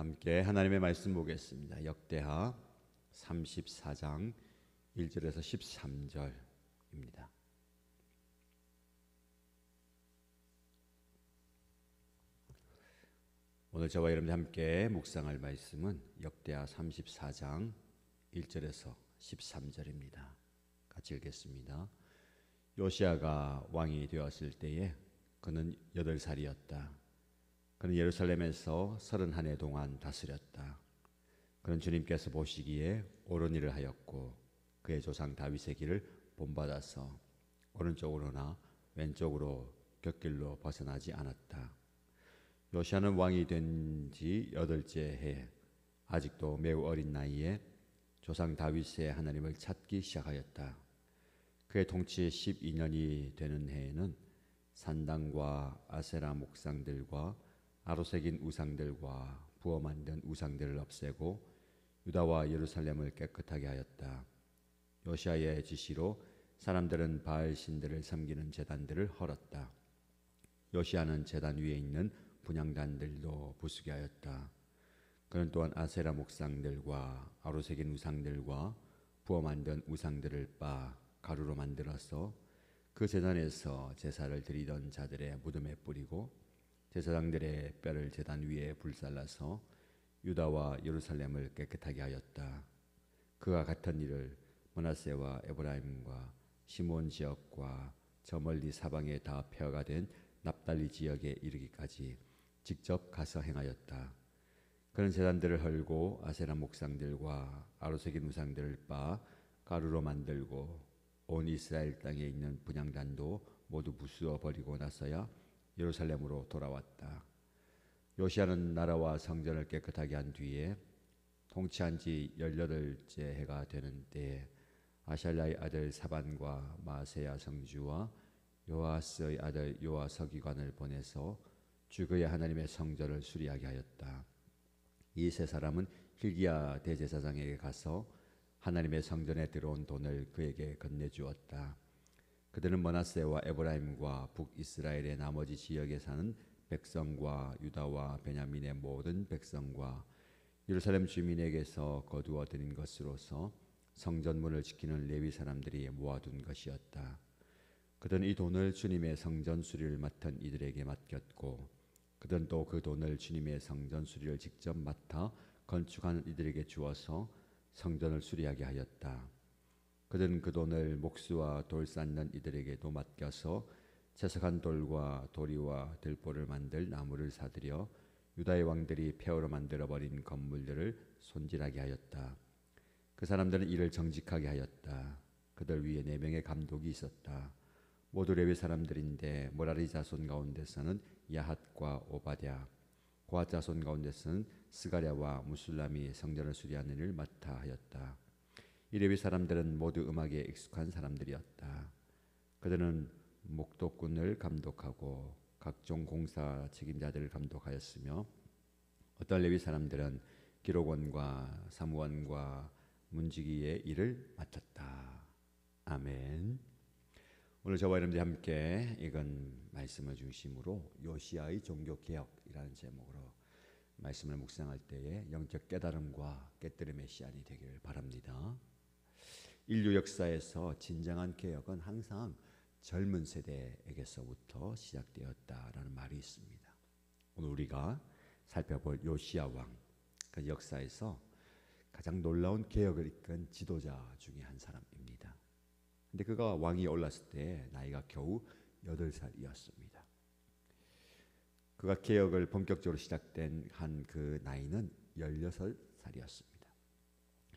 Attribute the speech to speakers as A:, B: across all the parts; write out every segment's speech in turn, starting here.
A: 함께 하나님의 말씀 보겠습니다. 역대하 34장 1절에서 13절입니다. 오늘 저와 여러분이 함께 묵상할 말씀은 역대하 34장 1절에서 13절입니다. 같이 읽겠습니다. 요시야가 왕이 되었을 때에 그는 8살이었다. 그는 예루살렘에서 31해 동안 다스렸다. 그는 주님께서 보시기에 옳은 일을 하였고 그의 조상 다윗의 길을 본받아서 오른쪽으로나 왼쪽으로 곁길로 벗어나지 않았다. 요시야는 왕이 된 지 8째 해에 아직도 매우 어린 나이에 조상 다윗의 하나님을 찾기 시작하였다. 그의 통치 12년이 되는 해에는 산당과 아세라 목상들과 아로새긴 우상들과 부어 만든 우상들을 없애고 유다와 예루살렘을 깨끗하게 하였다. 요시야의 지시로 사람들은 바알 신들을 섬기는 제단들을 헐었다. 요시야는 제단 위에 있는 분향단들도 부수게 하였다. 그는 또한 아세라 목상들과 아로새긴 우상들과 부어 만든 우상들을 빻아 가루로 만들어서 그 제단에서 제사를 드리던 자들의 무덤에 뿌리고 제사장들의 뼈를 제단 위에 불살라서 유다와 예루살렘을 깨끗하게 하였다. 그와 같은 일을 므낫세와 에브라임과 시몬 지역과 저 멀리 사방에 다 폐허가 된 납달리 지역에 이르기까지 직접 가서 행하였다. 그는 제단들을 헐고 아세라 목상들과 아로새긴 우상들을 빻아 가루로 만들고 온 이스라엘 땅에 있는 분향단도 모두 부수어 버리고 나서야 예루살렘으로 돌아왔다. 요시야는 나라와 성전을 깨끗하게 한 뒤에 통치한 지 18째 해가 되는 때에 아샬라의 아들 사반과 마세야 성주와 요아스의 아들 요아 서기관을 보내서 주 그의 하나님의 성전을 수리하게 하였다. 이 세 사람은 hil기야 대제사장에게 가서 하나님의 성전에 들어온 돈을 그에게 건네주었다. 그들은 므낫세와 에브라임과 북이스라엘의 나머지 지역에 사는 백성과 유다와 베냐민의 모든 백성과 예루살렘 주민에게서 거두어 들인 것으로서 성전문을 지키는 레위 사람들이 모아둔 것이었다. 그들은 이 돈을 주님의 성전 수리를 맡은 이들에게 맡겼고 그들은 또 그 돈을 주님의 성전 수리를 직접 맡아 건축하는 이들에게 주어서 성전을 수리하게 하였다. 그들은 그 돈을 목수와 돌 쌓는 이들에게도 맡겨서 채석한 돌과 도리와 들보를 만들 나무를 사들여 유다의 왕들이 폐허로 만들어버린 건물들을 손질하게 하였다. 그 사람들은 이를 정직하게 하였다. 그들 위에 4명의 감독이 있었다. 모두 레위 사람들인데 모라리 자손 가운데서는 야핫과 오바댜, 고핫 자손 가운데서는 스가랴와 무술람이 성전을 수리하는 일을 맡아 하였다. 이 레위 사람들은 모두 음악에 익숙한 사람들이었다. 그들은 목도꾼을 감독하고 각종 공사 책임자들을 감독하였으며 어떤 레위 사람들은 기록원과 사무원과 문지기의 일을 맡았다. 아멘. 오늘 저와 여러분들이 함께 읽은 말씀을 중심으로 요시야의 종교개혁이라는 제목으로 말씀을 묵상할 때에 영적 깨달음과 깨뜨림의 시간이 되기를 바랍니다. 인류 역사에서 진정한 개혁은 항상 젊은 세대에게서부터 시작되었다라는 말이 있습니다. 오늘 우리가 살펴볼 요시야 왕, 그 역사에서 가장 놀라운 개혁을 이끈 지도자 중에 한 사람입니다. 근데 그가 왕이 올랐을 때 나이가 겨우 8살이었습니다. 그가 개혁을 본격적으로 시작된 한 그 나이는 16살이었습니다.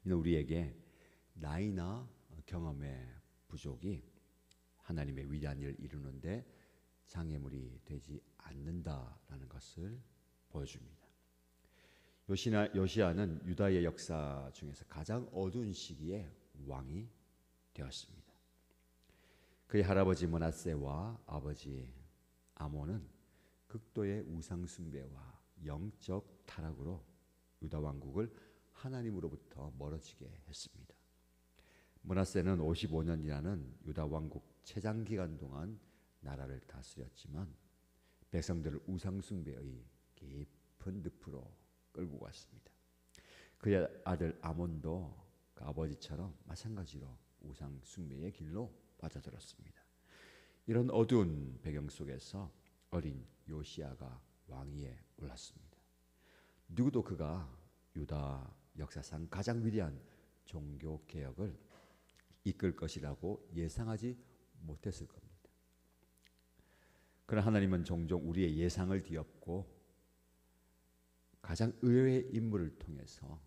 A: 이는 우리에게 나이나 경험의 부족이 하나님의 위대한 일을 이루는데 장애물이 되지 않는다라는 것을 보여줍니다. 요시야는 유다의 역사 중에서 가장 어두운 시기에 왕이 되었습니다. 그의 할아버지 므낫세와 아버지 아몬은 극도의 우상 숭배와 영적 타락으로 유다 왕국을 하나님으로부터 멀어지게 했습니다. 므낫세는 55년이라는 유다 왕국 최장 기간 동안 나라를 다스렸지만 백성들을 우상 숭배의 깊은 늪으로 끌고 갔습니다. 그의 아들 아몬도 그 아버지처럼 마찬가지로 우상 숭배의 길로 빠져들었습니다. 이런 어두운 배경 속에서 어린 요시야가 왕위에 올랐습니다. 누구도 그가 유다 역사상 가장 위대한 종교 개혁을 이끌 것이라고 예상하지 못했을 겁니다. 그러나 하나님은 종종 우리의 예상을 뒤엎고 가장 의외의 인물을 통해서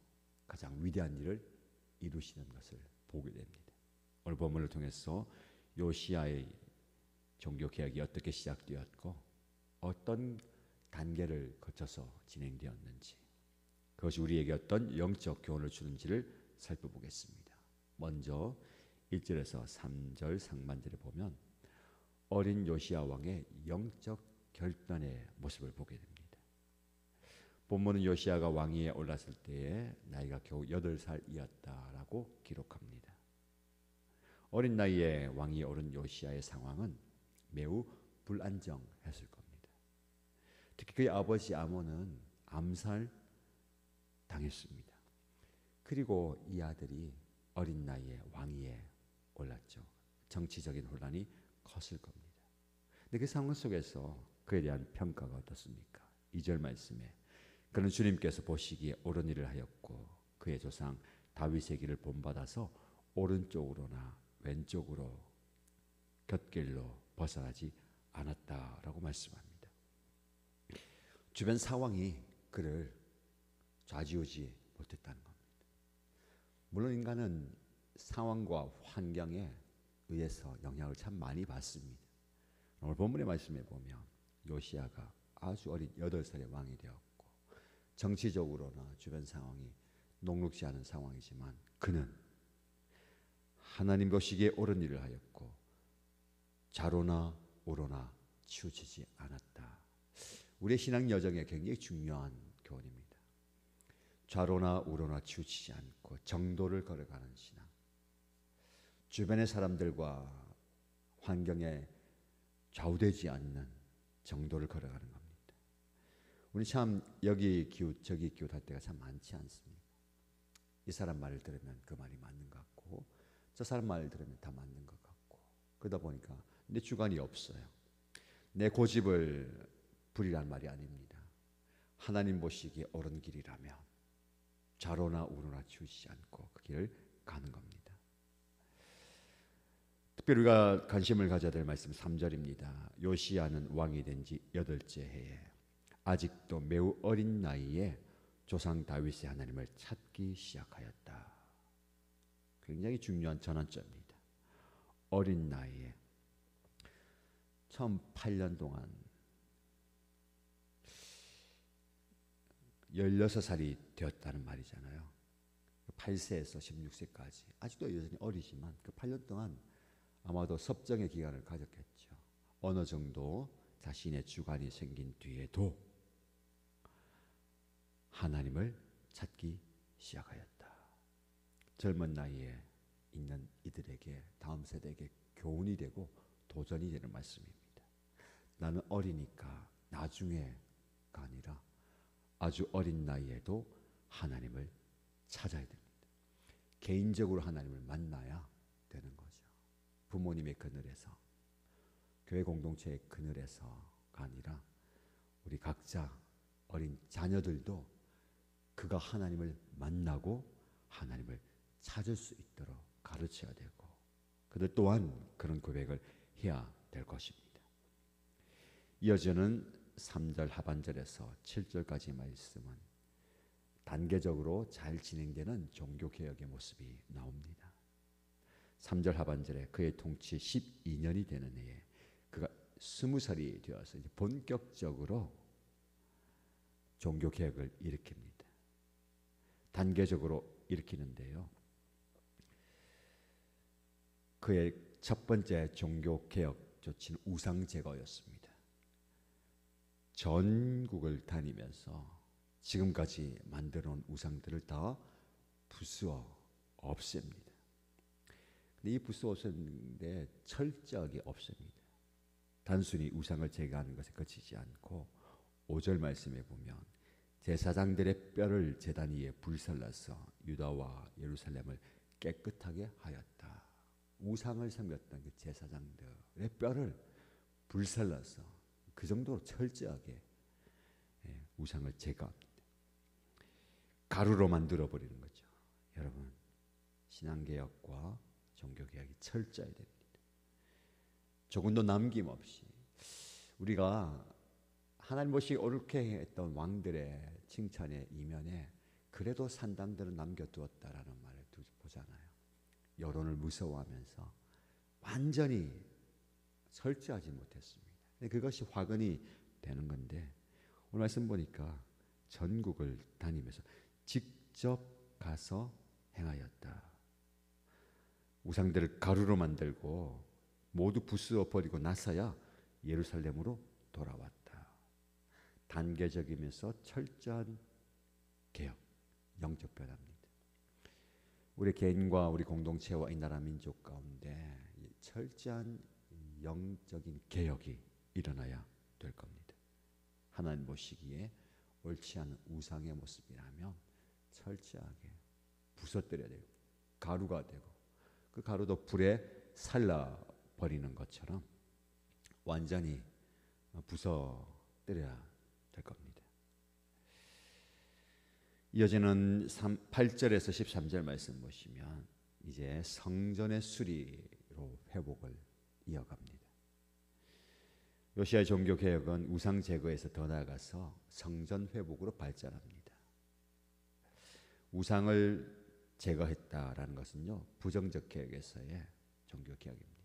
A: 가장 위대한 일을 이루시는 것을 보게 됩니다. 오늘 본문을 통해서 요시야의 종교 개혁이 어떻게 시작되었고 어떤 단계를 거쳐서 진행되었는지, 그것이 우리에게 어떤 영적 교훈을 주는지를 살펴보겠습니다. 먼저 1절에서 3절 상반절에 보면 어린 요시야 왕의 영적 결단의 모습을 보게 됩니다. 본문은 요시야가 왕위에 올랐을 때에 나이가 겨우 8살이었다라고 기록합니다. 어린 나이에 왕위에 오른 요시야의 상황은 매우 불안정했을 겁니다. 특히 그의 아버지 아몬은 암살 당했습니다. 그리고 이 아들이 어린 나이에 왕위에 올랐죠. 정치적인 혼란이 컸을 겁니다. 근데 그 상황 속에서 그에 대한 평가가 어떻습니까? 2절 말씀에 그는 주님께서 보시기에 옳은 일을 하였고 그의 조상 다윗의 길을 본받아서 오른쪽으로나 왼쪽으로 곁길로 벗어나지 않았다라고 말씀합니다. 주변 상황이 그를 좌지우지 못했다는 겁니다. 물론 인간은 상황과 환경에 의해서 영향을 참 많이 받습니다. 오늘 본문의 말씀에 보면 요시야가 아주 어린 8살의 왕이 되었고 정치적으로나 주변 상황이 녹록지 않은 상황이지만 그는 하나님 보시기에 옳은 일을 하였고 좌로나 우로나 치우치지 않았다. 우리의 신앙 여정에 굉장히 중요한 교훈입니다. 좌로나 우로나 치우치지 않고 정도를 걸어가는 신앙. 주변의 사람들과 환경에 좌우되지 않는 정도를 걸어가는 겁니다. 우리 참 여기 기웃 저기 기웃 할 때가 참 많지 않습니까? 이 사람 말을 들으면 그 말이 맞는 것 같고 저 사람 말을 들으면 다 맞는 것 같고 그러다 보니까 내 주관이 없어요. 내 고집을 부리란 말이 아닙니다. 하나님 보시기에 옳은 길이라면 좌로나 우로나 치우치지 않고 그 길을 가는 겁니다. 특별히 우리가 관심을 가져야 될 말씀 3절입니다. 요시야는 왕이 된 지 8째 해에 아직도 매우 어린 나이에 조상 다윗의 하나님을 찾기 시작하였다. 굉장히 중요한 전환점입니다. 어린 나이에 처음 8년 동안 16살이 되었다는 말이잖아요. 8세에서 16세까지 아직도 여전히 어리지만 그 8년 동안 아마도 섭정의 기간을 가졌겠죠. 어느 정도 자신의 주관이 생긴 뒤에도 하나님을 찾기 시작하였다. 젊은 나이에 있는 이들에게 다음 세대에게 교훈이 되고 도전이 되는 말씀입니다. 나는 어리니까 나중에가 아니라 아주 어린 나이에도 하나님을 찾아야 됩니다. 개인적으로 하나님을 만나야 되는 거죠. 부모님의 그늘에서, 교회 공동체의 그늘에서가 아니라 우리 각자 어린 자녀들도 그가 하나님을 만나고 하나님을 찾을 수 있도록 가르쳐야 되고 그들 또한 그런 고백을 해야 될 것입니다. 이어지는 3절 하반절에서 7절까지 말씀은 단계적으로 잘 진행되는 종교개혁의 모습이 나옵니다. 3절 하반절에 그의 통치 12년이 되는 해에 그가 20살이 되어서 이제 본격적으로 종교개혁을 일으킵니다. 단계적으로 일으키는데요. 그의 첫 번째 종교개혁 조치는 우상제거였습니다. 전국을 다니면서 지금까지 만들어 놓은 우상들을 다 부수어 없앱니다. 근데 이 부수어 없애는데 철저하게 없앱니다. 단순히 우상을 제거하는 것에 그치지 않고 5절 말씀에 보면 제사장들의 뼈를 제단 위에 불살라서 유다와 예루살렘을 깨끗하게 하였다. 우상을 섬겼던 그 제사장들의 뼈를 불살라서 그 정도로 철저하게 우상을 제거합니다. 가루로 만들어 버리는 거죠. 여러분, 신앙개혁과 종교개혁이 철저해야 됩니다. 조금도 남김없이 우리가 하나님 모시기 옳게 했던 왕들의 칭찬의 이면에 그래도 산당들은 남겨두었다라는 말을 보잖아요. 여론을 무서워하면서 완전히 철저하지 못했습니다. 그것이 화근이 되는 건데 오늘 말씀 보니까 전국을 다니면서 직접 가서 행하였다. 우상들을 가루로 만들고 모두 부수어 버리고 나서야 예루살렘으로 돌아왔다. 단계적이면서 철저한 개혁, 영적 변화입니다. 우리 개인과 우리 공동체와 이 나라 민족 가운데 철저한 영적인 개혁이 일어나야 될 겁니다. 하나님 보시기에 옳지 않은 우상의 모습이라면 철저하게 부서뜨려야 되고 가루가 되고 그 가루도 불에 살라 버리는 것처럼 완전히 부서뜨려야 될 겁니다. 이어지는 8절에서 13절 말씀 보시면 이제 성전의 수리로 회복을 이어갑니다. 요시야의 종교개혁은 우상 제거에서 더 나아가서 성전 회복으로 발전합니다. 우상을 제거했다라는 것은요, 부정적 개혁에서의 종교개혁입니다.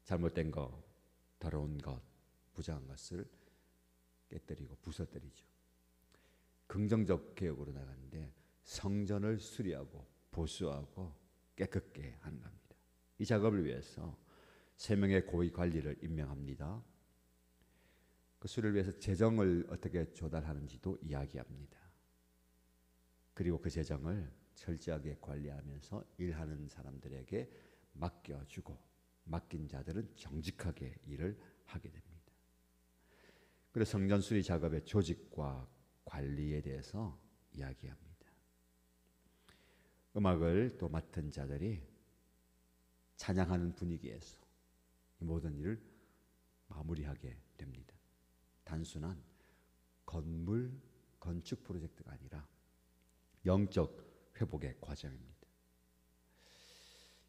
A: 잘못된 것, 더러운 것, 부정한 것을 깨뜨리고 부서뜨리죠. 긍정적 개혁으로 나가는데 성전을 수리하고 보수하고 깨끗게 하는 겁니다. 이 작업을 위해서 3명의 고위 관리를 임명합니다. 그 수리를 위해서 재정을 어떻게 조달하는지도 이야기합니다. 그리고 그 재정을 철저하게 관리하면서 일하는 사람들에게 맡겨주고 맡긴 자들은 정직하게 일을 하게 됩니다. 그래서 성전 수리 작업의 조직과 관리에 대해서 이야기합니다. 음악을 또 맡은 자들이 찬양하는 분위기에서 이 모든 일을 마무리하게 됩니다. 단순한 건물 건축 프로젝트가 아니라 영적 회복의 과정입니다.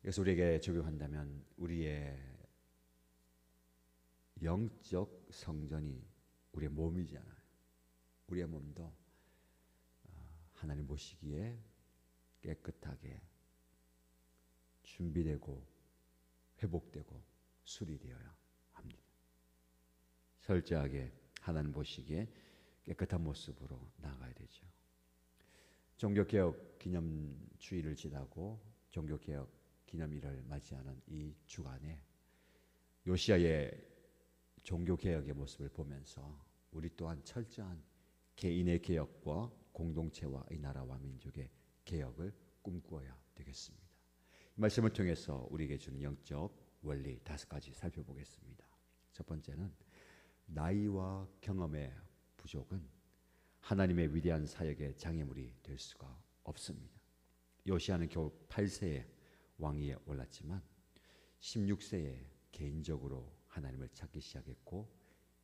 A: 그래서 우리에게 적용한다면 우리의 영적 성전이 우리의 몸이잖아요. 우리의 몸도 하나님 보시기에 깨끗하게 준비되고 회복되고 수리되어야 합니다. 철저하게 하나님 보시기에 깨끗한 모습으로 나아가야 되죠. 종교개혁 기념주의를 지나고 종교개혁 기념일을 맞이하는 이 주간에 요시야의 종교개혁의 모습을 보면서 우리 또한 철저한 개인의 개혁과 공동체와 이 나라와 민족의 개혁을 꿈꾸어야 되겠습니다. 이 말씀을 통해서 우리에게 주는 영적 원리 5가지 살펴보겠습니다. 첫 번째는 나이와 경험의 부족은 하나님의 위대한 사역의 장애물이 될 수가 없습니다. 요시야는 겨우 8세에 왕위에 올랐지만 16세에 개인적으로 하나님을 찾기 시작했고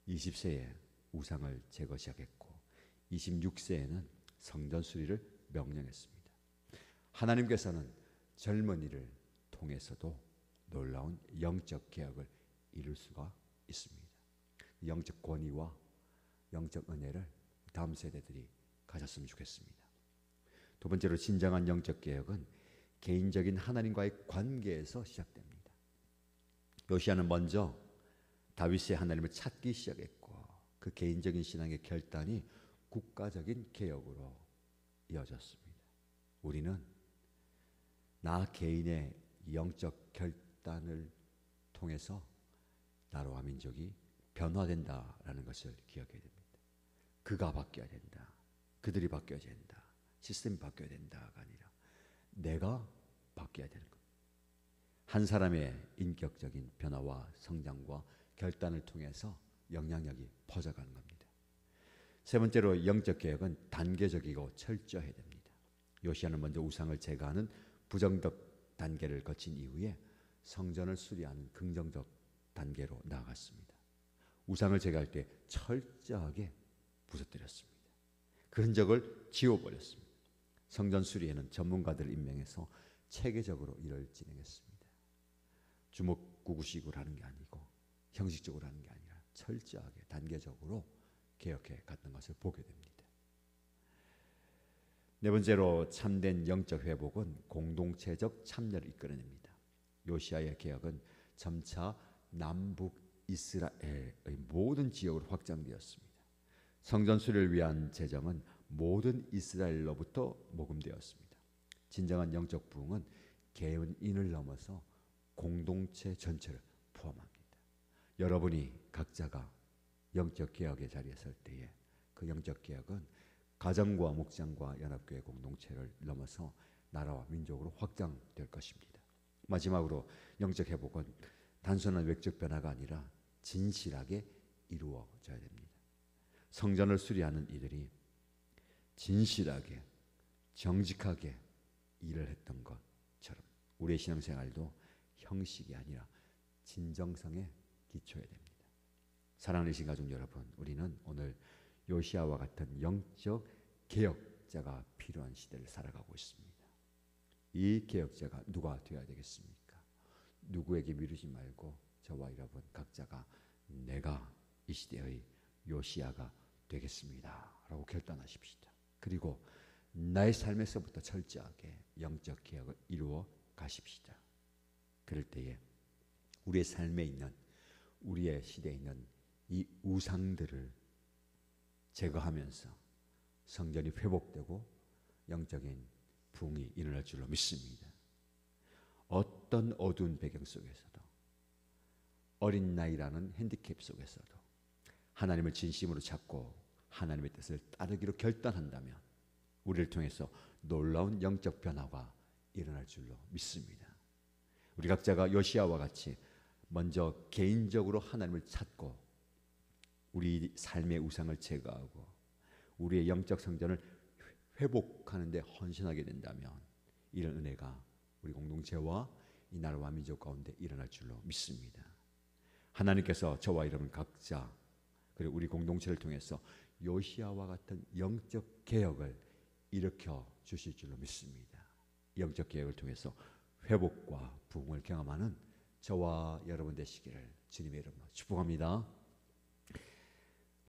A: 20세에 우상을 제거 시작했고 26세에는 성전 수리를 명령했습니다. 하나님께서는 젊은이를 통해서도 놀라운 영적 개혁을 이룰 수가 있습니다. 영적 권위와 영적 은혜를 다음 세대들이 가졌으면 좋겠습니다. 두 번째로 진정한 영적 개혁은 개인적인 하나님과의 관계에서 시작됩니다. 요시야는 먼저 다윗의 하나님을 찾기 시작했고 그 개인적인 신앙의 결단이 국가적인 개혁으로 이어졌습니다. 우리는 나 개인의 영적 결단을 통해서 나라와 민족이 변화된다라는 것을 기억해야 됩니다. 그가 바뀌어야 된다. 그들이 바뀌어야 된다. 시스템이 바뀌어야 된다가 아니라 내가 바뀌어야 되는 것. 한 사람의 인격적인 변화와 성장과 결단을 통해서 영향력이 퍼져가는 겁니다. 세 번째로 영적 개혁은 단계적이고 철저해야 됩니다. 요시야는 먼저 우상을 제거하는 부정적 단계를 거친 이후에 성전을 수리하는 긍정적 단계로 나아갔습니다. 우상을 제거할 때 철저하게 부서뜨렸습니다. 그 흔적을 지워버렸습니다. 성전 수리에는 전문가들을 임명해서 체계적으로 일을 진행했습니다. 주먹구구식으로 하는 게 아니고 형식적으로 하는 게 아니라 철저하게 단계적으로 개혁해 갔던 것을 보게 됩니다. 네 번째로 참된 영적 회복은 공동체적 참여를 이끌어냅니다. 요시야의 개혁은 점차 남북 이스라엘의 모든 지역으로 확장되었습니다. 성전 수리를 위한 재정은 모든 이스라엘로부터 모금되었습니다. 진정한 영적 부흥은 개인을 넘어서 공동체 전체를 포함합니다. 여러분이 각자가 영적 개혁의 자리에 설 때에 그 영적 개혁은 가정과 목장과 연합교회 공동체를 넘어서 나라와 민족으로 확장될 것입니다. 마지막으로 영적 회복은 단순한 외적 변화가 아니라 진실하게 이루어져야 됩니다. 성전을 수리하는 이들이 진실하게 정직하게 일을 했던 것처럼 우리의 신앙생활도 형식이 아니라 진정성에 기초해야 됩니다. 사랑하는 신가족 여러분, 우리는 오늘 요시야와 같은 영적 개혁자가 필요한 시대를 살아가고 있습니다. 이 개혁자가 누가 되어야 되겠습니까? 누구에게 미루지 말고 저와 여러분 각자가 내가 이 시대의 요시야가 되겠습니다 라고 결단하십시다. 그리고 나의 삶에서부터 철저하게 영적 개혁을 이루어 가십시다. 그럴 때에 우리의 삶에 있는, 우리의 시대에 있는 이 우상들을 제거하면서 성전이 회복되고 영적인 부흥이 일어날 줄로 믿습니다. 어떤 어두운 배경 속에서도, 어린 나이라는 핸디캡 속에서도 하나님을 진심으로 찾고 하나님의 뜻을 따르기로 결단한다면 우리를 통해서 놀라운 영적 변화가 일어날 줄로 믿습니다. 우리 각자가 요시야와 같이 먼저 개인적으로 하나님을 찾고 우리 삶의 우상을 제거하고 우리의 영적 성전을 회복하는 데 헌신하게 된다면 이런 은혜가 우리 공동체와 이 나라와 민족 가운데 일어날 줄로 믿습니다. 하나님께서 저와 여러분 각자 그리고 우리 공동체를 통해서 요시야와 같은 영적 개혁을 일으켜 주실 줄로 믿습니다. 영적 개혁을 통해서 회복과 부흥을 경험하는 저와 여러분 되시기를 주님의 이름으로 축복합니다.